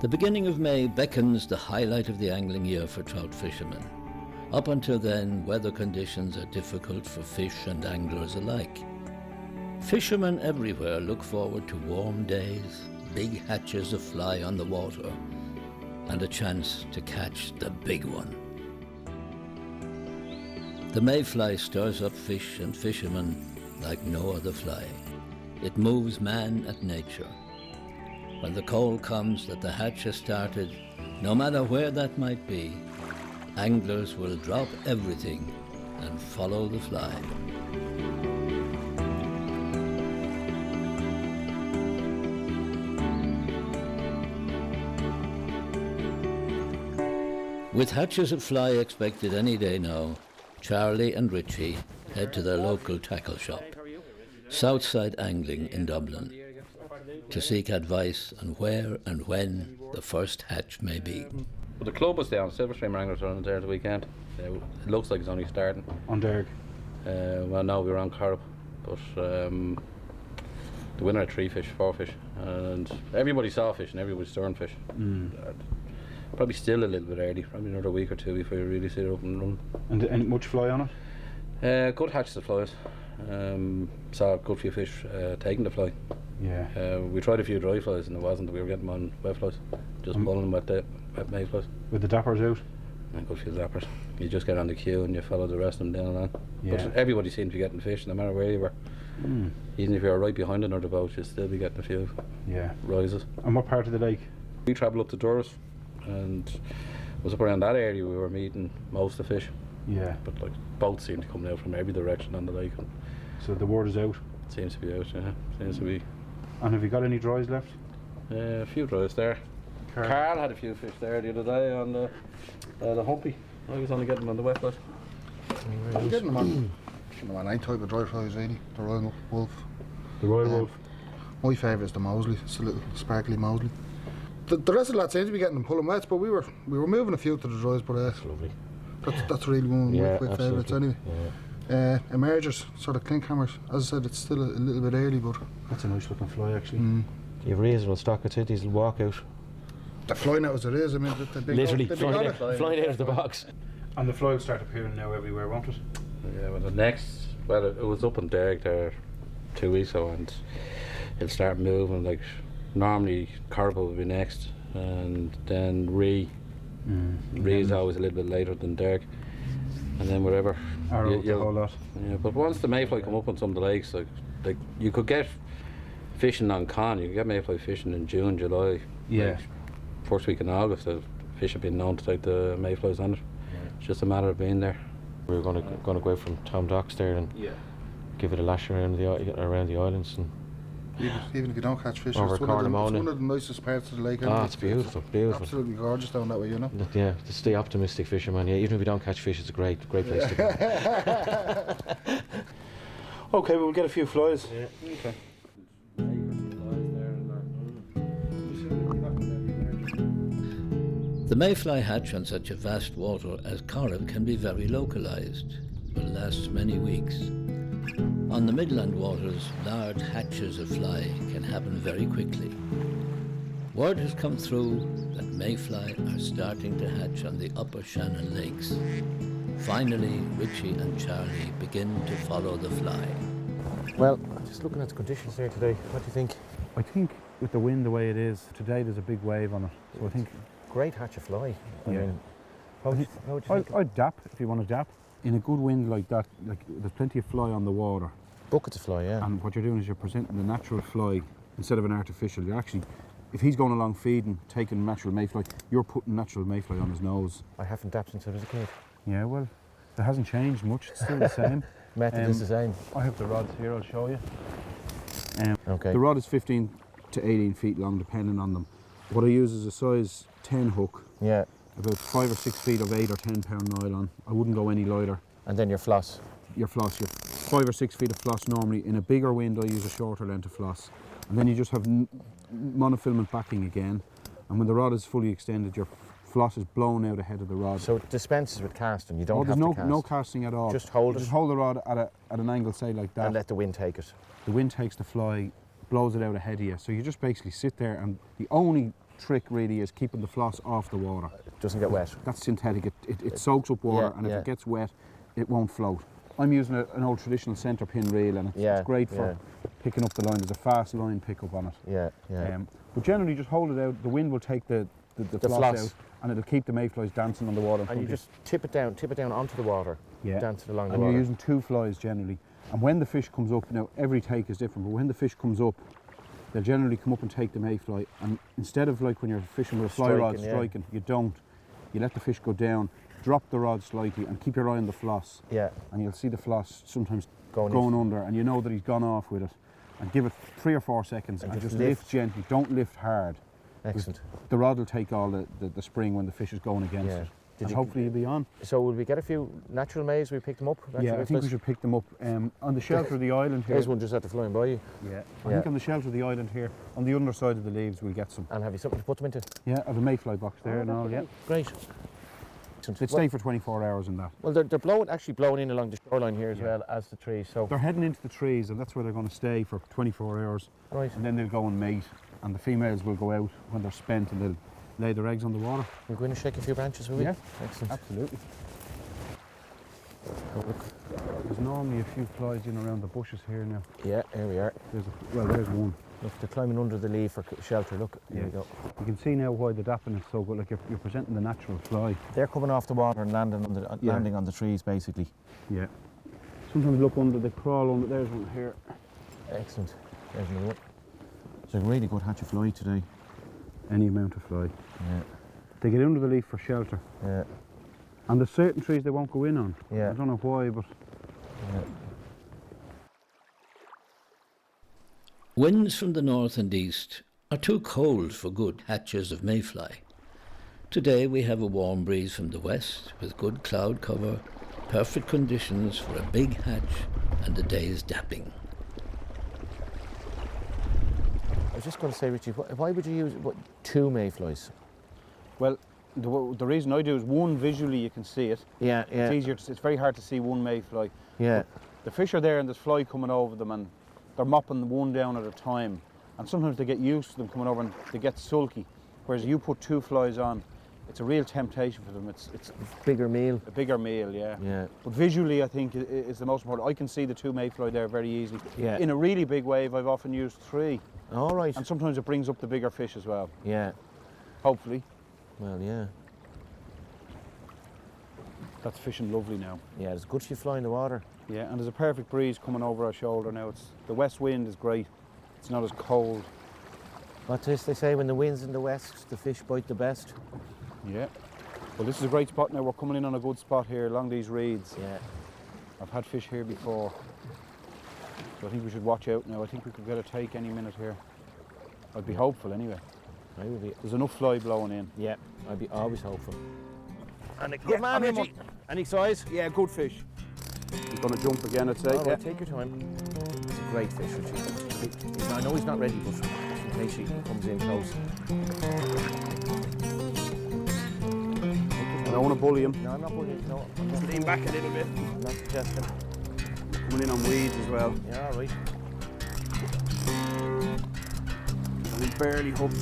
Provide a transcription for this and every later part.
The beginning of May beckons the highlight of the angling year for trout fishermen. Up until then, weather conditions are difficult for fish and anglers alike. Fishermen everywhere look forward to warm days, big hatches of fly on the water, and a chance to catch the big one. The mayfly stirs up fish and fishermen like no other fly. It moves man and nature. When the call comes that the hatch has started, no matter where that might be, anglers will drop everything and follow the fly. With hatches of fly expected any day now, Charlie and Richie head to their local tackle shop, Southside Angling in Dublin, to seek advice on where and when the first hatch may be. Well, the club was down, Silverstream Wranglers are there the weekend. It looks like it's only starting. On Derg? Well, no, we were on Corrib, but the winner had 3 fish, 4 fish, and everybody saw fish and everybody stirring fish. Probably still a little bit early, probably another week or two before you really see it up and run. And much fly on it? Good hatches of flies. Saw a good few fish taking the fly. Yeah. We tried a few dry flies and it wasn't. We were getting them on wet flies, just pulling them wet mayflies. With the dappers out? And a good few dappers. You just get on the queue and you follow the rest of them down and on. Yeah. But everybody seemed to be getting fish, no matter where you were. Even if you were right behind another boat, you'd still be getting a few rises. And what part of the lake? We travelled up to Doris, and it was up around that area we were meeting most of the fish. Yeah. But like boats seem to come out from every direction on the lake. And so the word is out? Seems to be out, yeah. Seems to be. And have you got any dries left? A few dries there. Carl had a few fish there the other day on the humpy. I was only getting them on the wet flies. I'm getting them on any type of dry flies really. The Royal Wolf. The Royal Wolf? My favourite is the Mosley. It's a little sparkly Mosley. The rest of the lads seem to be getting them pulling wets, but we were moving a few to the dries, but that's lovely. That's really one of my favourites anyway. Yeah. Emergers, sort of clink hammers. As I said, it's still a little bit early, but that's a nice looking fly actually. You have a reasonable stock of titties will walk out. They're flying out as it is. I mean, literally flying out of the box. And the fly will start appearing now everywhere, won't it? Yeah, well it was up in Derg there 2 weeks ago, and it'll start moving. Like normally Corrib will be next, and then Ree is always a little bit later than Derg, and then whatever. A whole lot. Yeah, but once the mayfly come up on some of the lakes, like you could get fishing on Con, you could get mayfly fishing in June, July. Yeah. Like, first week in August, the fish have been known to take the mayflies on it. Yeah. It's just a matter of being there. We were going to go out from Tom Docks there and give it a lash around the islands and. Even if you don't catch fish, over it's one of the nicest parts of the lake. Oh, it's beautiful, beautiful. Absolutely gorgeous down that way, you know. Yeah, to stay optimistic fisherman. Yeah, even if you don't catch fish, it's a great place to go. Okay, we'll get a few flies. Yeah. Okay. The mayfly hatch on such a vast water as Corrib can be very localised, will last many weeks. On the midland waters, large hatches of fly can happen very quickly. Word has come through that mayfly are starting to hatch on the upper Shannon lakes. Finally, Richie and Charlie begin to follow the fly. Well, just looking at the conditions there today, what do you think? I think with the wind the way it is, today there's a big wave on it. So I think great hatch of fly. I mean, how would you think? I'd dap if you want to dap. In a good wind like that, like there's plenty of fly on the water. Buckets of fly, yeah. And what you're doing is you're presenting the natural fly instead of an artificial. You're actually, if he's going along feeding, taking natural mayfly, you're putting natural mayfly on his nose. I haven't dapped since I was a kid. Yeah, well, it hasn't changed much. It's still the same. Method is the same. I have the rods here, I'll show you. Okay. The rod is 15 to 18 feet long, depending on them. What I use is a size 10 hook. Yeah. About 5 or 6 feet of 8 or 10 pound nylon. I wouldn't go any lighter. And then your floss. Your 5 or 6 feet of floss normally. In a bigger wind I use a shorter length of floss. And then you just have monofilament backing again. And when the rod is fully extended, your floss is blown out ahead of the rod. So it dispenses with casting, you don't have to cast? cast? No casting at all. Just hold it? Just hold the rod at an angle, say like that. And let the wind take it? The wind takes the fly, blows it out ahead of you. So you just basically sit there, and the only trick really is keeping the floss off the water. It doesn't get wet. That's synthetic. It soaks up water, Yeah, and if yeah. it gets wet, it won't float. I'm using an old traditional centre pin reel, and it's great for picking up the line. There's a fast line pickup on it. Yeah, yeah. But generally, just hold it out. The wind will take the floss out, and it'll keep the mayflies dancing on the water. And you just tip it down onto the water, dance it along the water. And you're using 2 flies generally. And when the fish comes up, now every take is different, but when the fish comes up, they'll generally come up and take the mayfly. And instead of like when you're fishing with a fly rod striking, you don't. You let the fish go down, drop the rod slightly, and keep your eye on the floss. Yeah. And you'll see the floss sometimes Going under, and you know that he's gone off with it. And give it 3 or 4 seconds, and just lift gently. Don't lift hard. Excellent. The rod will take all the spring when the fish is going against it. And hopefully you'll be on. So will we get a few natural mays? We pick them up? Yeah, I think we should pick them up on the shelter of the island here. There's one just after flying by you. Yeah, I think on the shelter of the island here, on the underside of the leaves, we'll get some. And have you something to put them into? Yeah, I have a mayfly box there and all, yeah. Great. They stay for 24 hours in that. Well, they're actually blowing in along the shoreline here as well as the trees. So they're heading into the trees, and that's where they're going to stay for 24 hours. Right. And then they'll go and mate, and the females will go out when they're spent, and they'll lay their eggs on the water. We'll go in and shake a few branches, will we? Yeah, excellent. Absolutely. Oh, look. There's normally a few flies in around the bushes here now. Yeah, here we are. There's one. Look, they're climbing under the leaf for shelter. Look, here we go. You can see now why the dapping is so good. Like you're presenting the natural fly. They're coming off the water and landing on the trees, basically. Yeah. Sometimes look under, they crawl under. There's one here. Excellent. There's another one. It's a really good hatch of fly today. Any amount of fly. Yeah. They get under the leaf for shelter. Yeah. And there's certain trees they won't go in on. Yeah. I don't know why, but. Yeah. Winds from the north and east are too cold for good hatches of mayfly. Today we have a warm breeze from the west with good cloud cover, perfect conditions for a big hatch and a day's dapping. I was just going to say, Richie, why would you use 2 mayflies? Well, the reason I do is one, visually you can see it. Yeah, yeah. It's easier. It's very hard to see one mayfly. Yeah. But the fish are there and there's fly coming over them, and they're mopping one down at a time. And sometimes they get used to them coming over and they get sulky. Whereas you put 2 flies on, it's a real temptation for them. It's Bigger meal. a bigger meal, yeah. Yeah. But visually, I think is the most important. I can see the 2 mayfly there very easily. Yeah. In a really big wave, I've often used 3. All right. And sometimes it brings up the bigger fish as well. Yeah. Hopefully. Well, yeah. That's fishing lovely now. Yeah, it's good for you fly in the water. Yeah, and there's a perfect breeze coming over our shoulder now. The west wind is great. It's not as cold. What is they say, when the wind's in the west, the fish bite the best? Yeah. Well, this is a great spot now. We're coming in on a good spot here along these reeds. Yeah. I've had fish here before. So I think we should watch out now. I think we could get a take any minute here. I'd be hopeful anyway. I would be. There's enough fly blowing in. Yeah, I'd be always hopeful. And Yeah, come on, Richie. Any size? Yeah, good fish. He's going to jump again, I'd say. All right, take your time. It's a great fish, Richie. I know he's not ready, but in case he comes in close. I don't want to bully him. No, I'm not bullying. No, I'm Just lean back a little bit. not suggesting. Coming in on weeds as well. Yeah, all right. And he's barely hooked.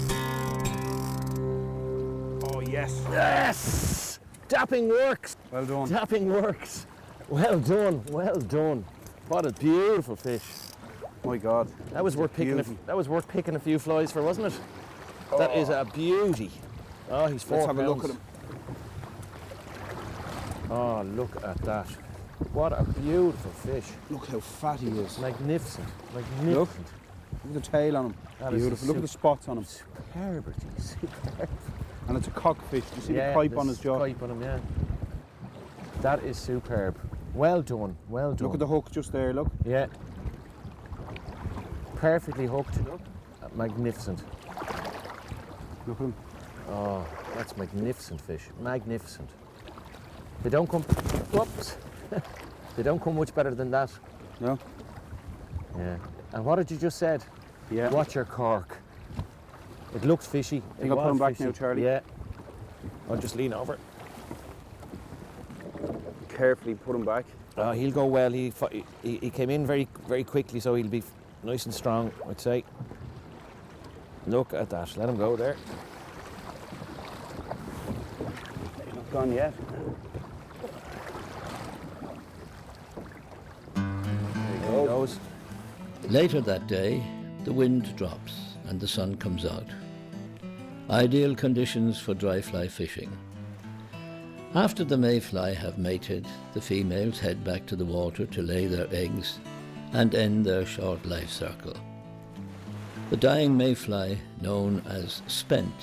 Oh, yes. Yes! Dapping works. Well done. Dapping works. Well done. Well done. What a beautiful fish. My God. That was worth picking. That was worth picking a few flies for, wasn't it? That is a beauty. Oh, he's 4 Let's have a look pounds. at him. Oh, look at that. What a beautiful fish. Look how fat he is. Magnificent. Look. Magnificent. Look at the tail on him. That is Beautiful. Look at the spots on him. Superb, Richie. Superb. And it's a cockfish. Do you see Yeah, the pipe there's on his jaw? Pipe on him, yeah. That is superb. Well done. Well done. Look at the hook just there, look. Yeah. Perfectly hooked. Magnificent. Look at him. Oh, that's magnificent fish. Magnificent. They don't come. Whoops. They don't come much better than that. No? Yeah. And what had you just said? Yeah. Watch your cork. It looks fishy. Think I'll put him back now, Charlie? Yeah. I'll just lean over. Carefully put him back. He'll go well. He came in very, very quickly, so he'll be nice and strong, I'd say. Look at that. Let him go there. gone yet. There he goes. Later that day, the wind drops and the sun comes out. Ideal conditions for dry fly fishing. After the mayfly have mated, the females head back to the water to lay their eggs and end their short life cycle. The dying mayfly, known as spent,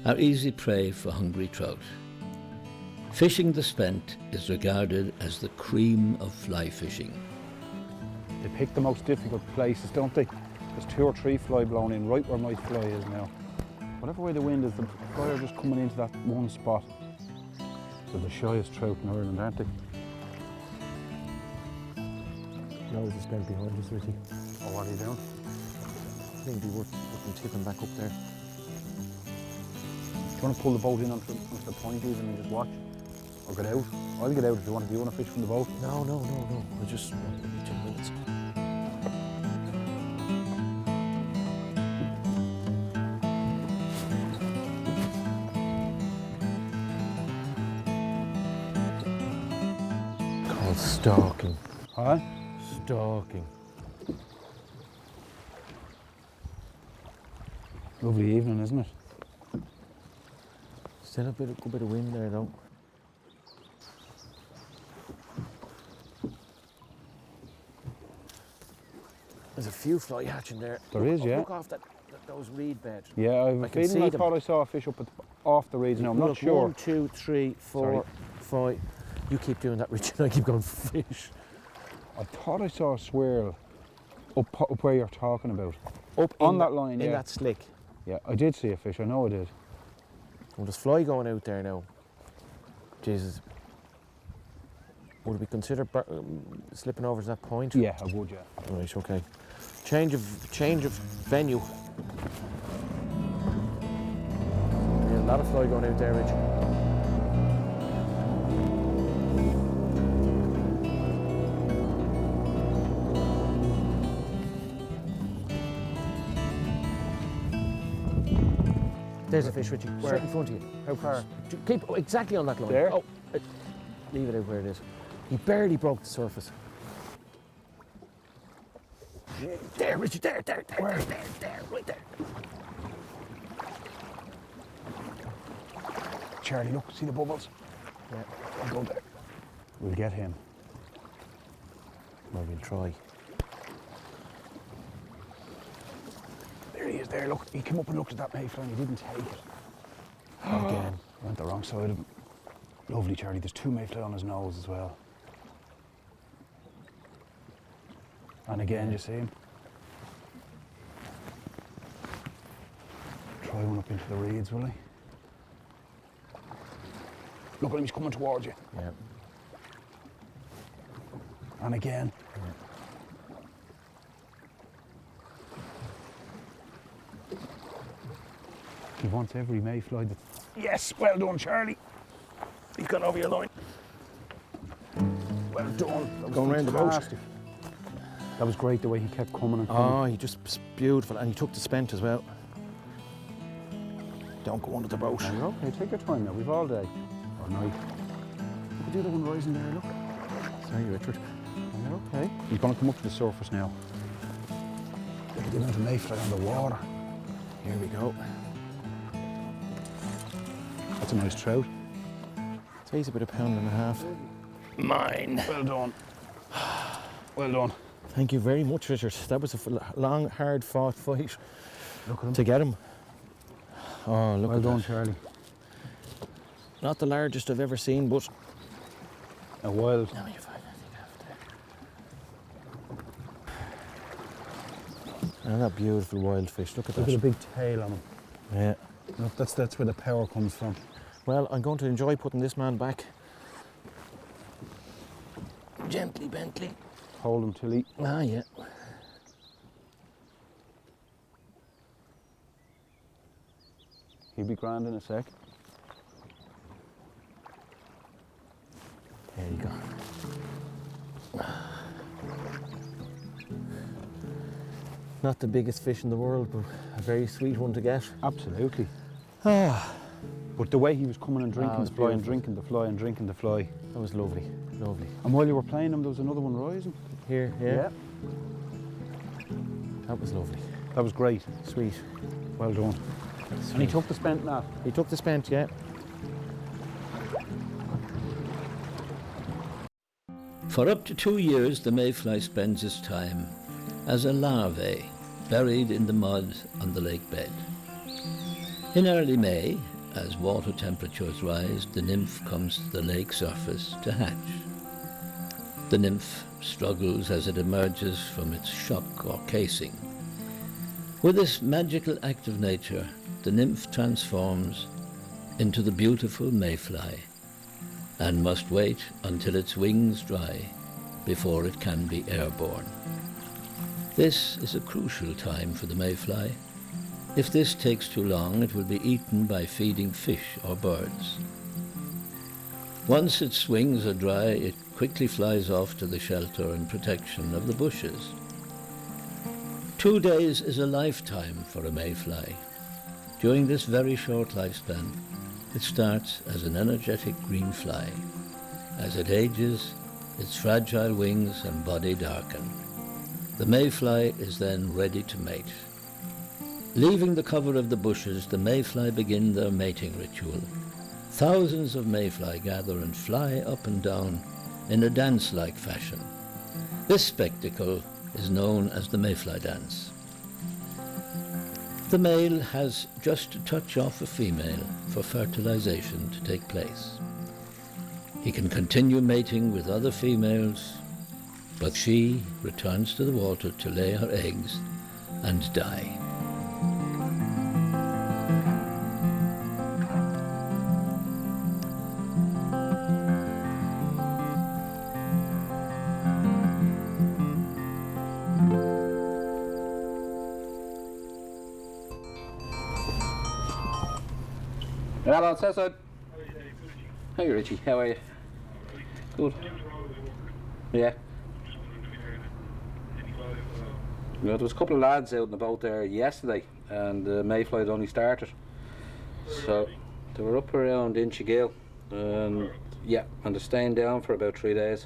are easy prey for hungry trout. Fishing the spent is regarded as the cream of fly fishing. They pick the most difficult places, don't they? There's 2 or 3 fly blown in right where my fly is now. Whatever way the wind is, the fly are just coming into that one spot. They're the shyest trout in Ireland, aren't they? No, there's a spent behind us, Richie. Oh, what are you doing? I think it'd be worth looking tipping back up there. Do you want to pull the boat in onto the point even and just watch? Or get out? I'll get out if you want. Do you want to fish from the boat? No. I just want 10 minutes. Called stalking. Huh? Stalking. Lovely evening, isn't it? Still a good bit of wind there though. There's a few fly hatching there. There is, yeah. Look off those reed beds. Yeah, I've I a can see feeling I them. thought I saw a fish up off the reeds now. I'm not Look, sure. 1, 2, 3, 4, 5. You keep doing that, Richie, and I keep going fish. I thought I saw a swirl up where you're talking about. Up On in that line, in yeah. that slick. Yeah, I did see a fish, I know I did. Well, there's fly going out there now. Jesus. Would we consider slipping over to that point? Yeah, I would, yeah. Right, okay. Change of venue. Yeah, a lot of fly going out there, Richie. There's a fish, Richie. Where? Straight in front of you. How far? Keep exactly on that line. There? Oh, leave it out where it is. He barely broke the surface. There, Richie, there, right there. Charlie, look, see the bubbles? Yeah, I'll go there. We'll get him. well, we'll try. There he is there, look. He came up and looked at that mayfly and he didn't take it. Again. Went the wrong side of him. Lovely, Charlie. There's 2 mayfly on his nose as well. And again, you see him? Try one up into the reeds, will he? Look at him, he's coming towards you. Yeah. And again. He wants every mayfly that... Yes, well done, Charlie. He's gone over your line. Well done. That was Going round the boat. fantastic. That was great the way he kept coming and coming. Oh, he just beautiful, and he took the spent as well. Don't go under the boat. You're okay, take your time now. We've all day. Or night. Look at the other one rising there, look. Sorry, Richard. You're okay. He's going to come up to the surface now. Look at the amount of mayfly on the water. Here we go. That's a nice trout. Takes about £1.5 pounds. Mine. Well done. Well done. Thank you very much, Richard. That was a long, hard-fought fight Look at him. to get him. Oh, look Well at done, that. Charlie. Not the largest I've ever seen, but... A wild. Now you find anything after. And that beautiful wild fish. Look at Look that. at the big tail on him. Yeah. Look, that's where the power comes from. Well, I'm going to enjoy putting this man back. Gently, Bentley. Hold him till he... Ah, yeah. He'll be grand in a sec. There you go. Not the biggest fish in the world, but a very sweet one to get. Absolutely. Ah, But the way he was coming and drinking it's the fly and beautiful. drinking the fly and drinking the fly. That was lovely, lovely. And while you were playing him, there was another one rising. Here, yeah. That was lovely. That was great. Sweet. Well done. And he took the spent net. He took the spent, yeah. For up to 2 years, the mayfly spends its time as a larvae buried in the mud on the lake bed. In early May, as water temperatures rise, the nymph comes to the lake surface to hatch. The nymph struggles as it emerges from its shock or casing. With this magical act of nature, the nymph transforms into the beautiful mayfly and must wait until its wings dry before it can be airborne. This is a crucial time for the mayfly. If this takes too long, it will be eaten by feeding fish or birds. Once its wings are dry, it quickly flies off to the shelter and protection of the bushes. 2 days is a lifetime for a mayfly. During this very short lifespan, it starts as an energetic green fly. As it ages, its fragile wings and body darken. The mayfly is then ready to mate. Leaving the cover of the bushes, the mayfly begin their mating ritual. Thousands of mayfly gather and fly up and down in a dance-like fashion. This spectacle is known as the mayfly dance. The male has just to touch off a female for fertilization to take place. He can continue mating with other females, but she returns to the water to lay her eggs and die. Hello, Southside. Hey, Richie. How are you? Good. Yeah. There was a couple of lads out and about there yesterday, and the mayfly had only started. So they were up around Inchigill, and yeah, and they're staying down for about 3 days.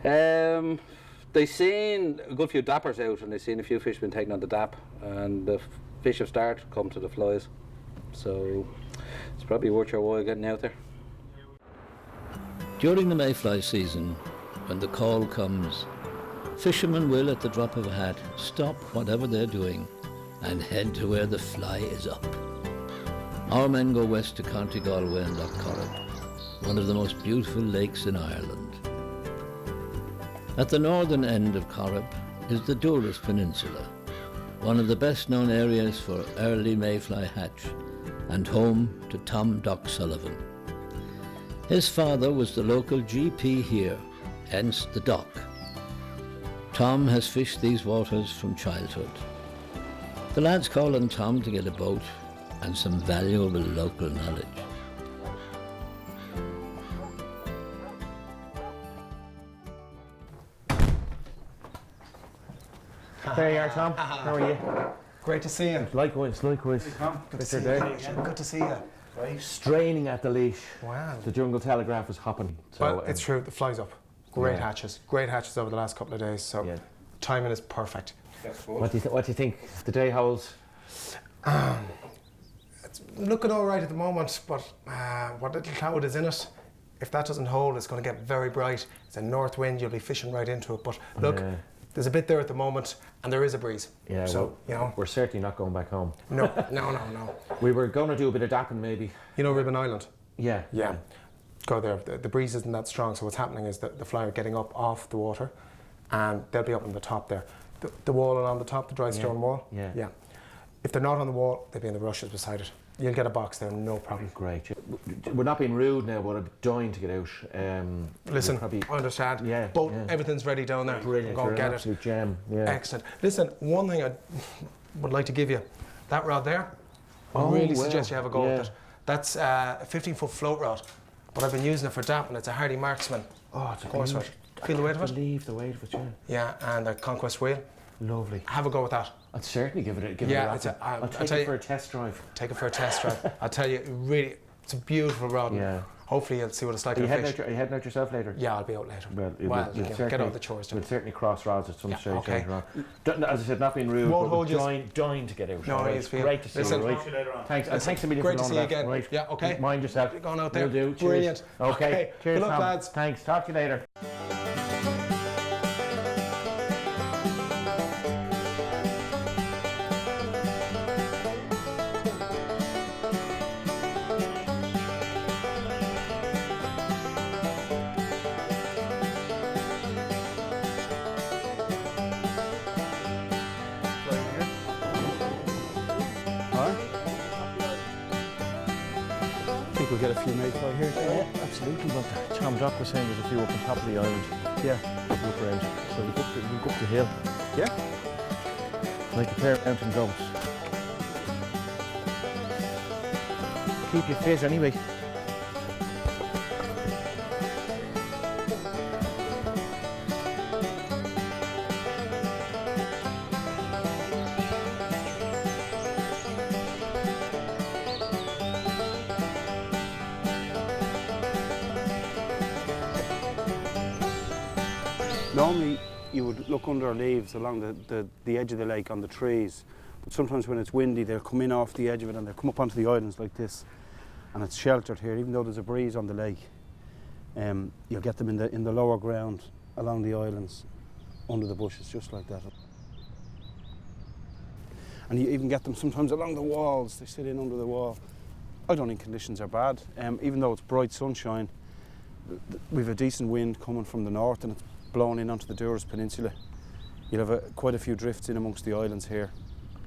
They seen a good few dappers out, and they seen a few fish been taken on the dap, and the fish have started to come to the flies. So it's probably worth your while getting out there. During the mayfly season, when the call comes, fishermen will, at the drop of a hat, stop whatever they're doing and head to where the fly is up. Our men go west to County Galway and Lough Corrib, one of the most beautiful lakes in Ireland. At the northern end of Corrib is the Duras Peninsula, one of the best known areas for early mayfly hatch and home to Tom Doc Sullivan. His father was the local GP here, hence the Doc. Tom has fished these waters from childhood. The lads call on Tom to get a boat and some valuable local knowledge. There you are, Tom. How are you? Great to see you. Likewise, likewise. Good to see There. you. Good to see you. Straining at the leash. Wow. The jungle telegraph is hopping. So, Well, it's true. The fly's up. Great Yeah. hatches. Great hatches over the last couple of days. So Yeah. timing is perfect. What do you think the day holds? It's looking all right at the moment, but what little cloud is in it, if that doesn't hold, it's going to get very bright. It's a north wind. You'll be fishing right into it. But look, Yeah. there's a bit there at the moment, and there is a breeze. Yeah, So well, you know, we're certainly not going back home. no. We were going to do a bit of dapping maybe. You know Ribbon Island. Yeah. Yeah. Go there. The breeze isn't that strong, so what's happening is that the fly are getting up off the water, and they'll be up on the top there. The wall along the top, the dry stone wall. Yeah. Yeah. If they're not on the wall, they'll be in the rushes beside it. You'll get a box there, no problem. Great. We're not being rude now, but I'm dying to get out. Listen, we'll probably, I understand. Yeah, Boat, yeah. everything's ready down there. Brilliant. Go You're and an get it. absolute gem. Yeah. Excellent. Listen, one thing I would like to give you, that rod there, I Oh, really wow. suggest you have a go Yeah. with it. That's a 15-foot float rod, but I've been using it for dapping. It's a Hardy Marksman. Oh, it's a Course huge. rod. Feel the weight of it? Believe the weight of it, yeah. Yeah, and a Conquest wheel. Lovely. Have a go with that. I'd certainly give it a Yeah, rap. I'll I'll take tell it you- for a test drive. Take it for a test drive. I tell you, really, it's a beautiful rod. Yeah. Hopefully you'll see what it's like Are you in a fish. heading out yourself later? Yeah, I'll be out later. Well, You know, get all the chores done. We'll certainly cross roads at some Yeah, stage okay. later on. As I said, not being rude, Won't but hold you- dying to get out. No, all right? it's fine. Great to see Listen, you, right? Thanks, and thanks a million Great for to see all you that, again. right? Yeah, okay. Mind yourself. You're going out there. Will do. Cheers. Brilliant. Okay. Cheers, Good luck, Tom. lads. Thanks. Talk to you later. I think we'll get a few mayfly here. Yeah, absolutely. But Tom Doc was saying there's a few up on top of the island. Yeah. Look around. So we'll go up the hill. Yeah. Like a pair of mountain goats. Keep you fit anyway. Normally you would look under leaves along the edge of the lake on the trees, but sometimes when it's windy they'll come in off the edge of it and they'll come up onto the islands like this, and it's sheltered here even though there's a breeze on the lake. You'll get them in the lower ground along the islands under the bushes just like that. And you even get them sometimes along the walls. They sit in under the wall. I don't think conditions are bad. Even though it's bright sunshine, we've a decent wind coming from the north and it's blowing in onto the Dours Peninsula. You'll have quite a few drifts in amongst the islands here.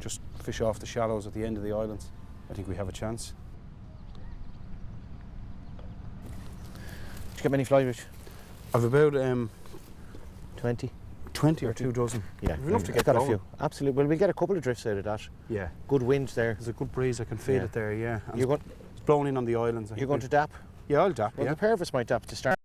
Just fish off the shallows at the end of the islands. I think we have a chance. Did you get many fly, Rich? I've about 20? 20 or 2 dozen. Yeah, We've enough to get got a going. few. Absolutely. Well, we'll get a couple of drifts out of that. Yeah. Good winds there. There's a good breeze, I can feel Yeah. it there, yeah. And You're going, it's blowing in on the islands. you're going to dap? Yeah, I'll dap, Well, yeah. the pair of us might dap to start.